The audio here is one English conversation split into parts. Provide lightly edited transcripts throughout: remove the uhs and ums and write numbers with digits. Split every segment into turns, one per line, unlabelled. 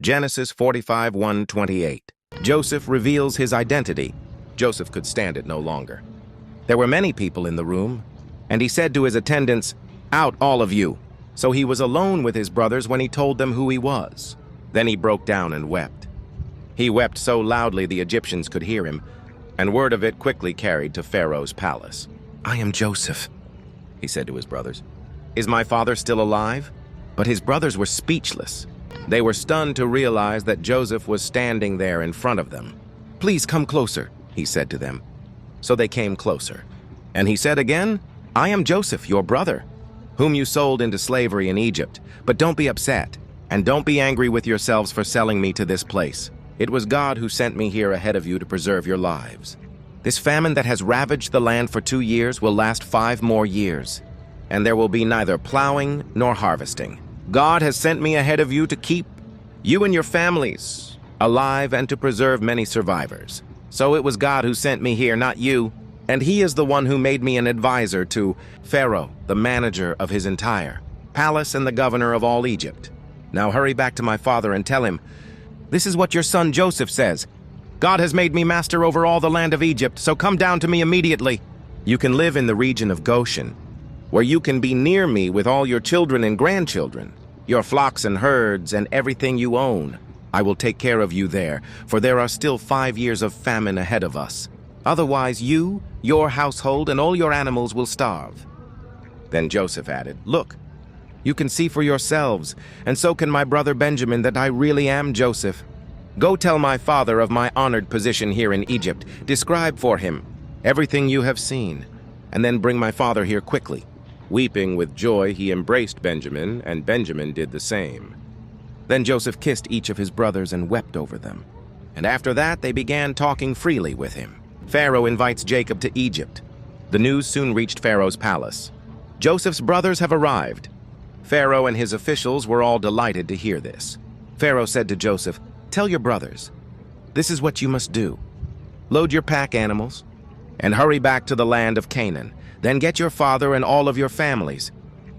Genesis 45:1-28. Joseph reveals his identity. Joseph could stand it no longer. There were many people in the room, and he said to his attendants, "Out, all of you." So he was alone with his brothers when he told them who he was. Then he broke down and wept. He wept so loudly the Egyptians could hear him, and word of it quickly carried to Pharaoh's palace. "I am Joseph," he said to his brothers. "Is my father still alive?" But his brothers were speechless. They were stunned to realize that Joseph was standing there in front of them. "Please come closer," he said to them. So they came closer. And he said again, "I am Joseph, your brother, whom you sold into slavery in Egypt. But don't be upset, and don't be angry with yourselves for selling me to this place. It was God who sent me here ahead of you to preserve your lives. This famine that has ravaged the land for 2 years will last 5 more years, and there will be neither plowing nor harvesting. God has sent me ahead of you to keep you and your families alive and to preserve many survivors. So it was God who sent me here, not you. And he is the one who made me an advisor to Pharaoh, the manager of his entire palace and the governor of all Egypt. Now hurry back to my father and tell him, this is what your son Joseph says. God has made me master over all the land of Egypt, so come down to me immediately. You can live in the region of Goshen, where you can be near me with all your children and grandchildren, your flocks and herds and everything you own. I will take care of you there, for there are still 5 years of famine ahead of us. Otherwise you, your household, and all your animals will starve." Then Joseph added, "Look, you can see for yourselves, and so can my brother Benjamin, that I really am Joseph. Go tell my father of my honored position here in Egypt. Describe for him everything you have seen, and then bring my father here quickly." Weeping with joy, he embraced Benjamin, and Benjamin did the same. Then Joseph kissed each of his brothers and wept over them. And after that, they began talking freely with him. Pharaoh invites Jacob to Egypt. The news soon reached Pharaoh's palace. Joseph's brothers have arrived. Pharaoh and his officials were all delighted to hear this. Pharaoh said to Joseph, "Tell your brothers, this is what you must do. Load your pack animals and hurry back to the land of Canaan. Then get your father and all of your families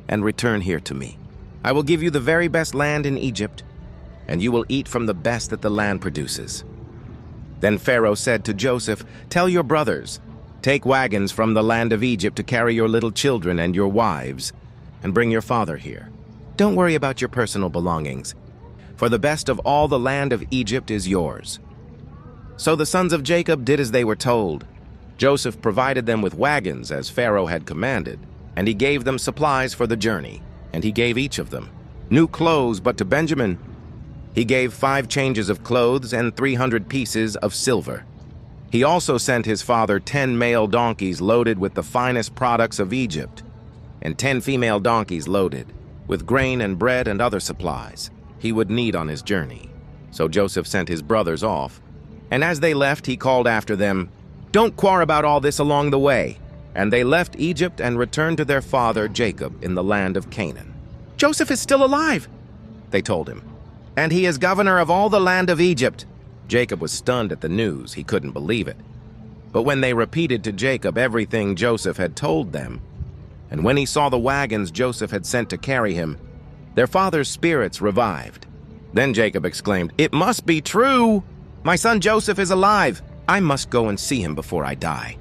and return here to me. I will give you the very best land in Egypt, and you will eat from the best that the land produces." Then Pharaoh said to Joseph, "Tell your brothers, take wagons from the land of Egypt to carry your little children and your wives, and bring your father here. Don't worry about your personal belongings, for the best of all the land of Egypt is yours." So the sons of Jacob did as they were told. Joseph provided them with wagons as Pharaoh had commanded, and he gave them supplies for the journey, and he gave each of them new clothes. But to Benjamin he gave 5 changes of clothes and 300 pieces of silver. He also sent his father 10 male donkeys loaded with the finest products of Egypt, and 10 female donkeys loaded with grain and bread and other supplies he would need on his journey. So Joseph sent his brothers off, and as they left, he called after them, "Don't quarrel about all this along the way." And they left Egypt and returned to their father Jacob in the land of Canaan. "Joseph is still alive," they told him, "and he is governor of all the land of Egypt." Jacob was stunned at the news. He couldn't believe it. But when they repeated to Jacob everything Joseph had told them, and when he saw the wagons Joseph had sent to carry him, their father's spirits revived. Then Jacob exclaimed, "It must be true! My son Joseph is alive! I must go and see him before I die."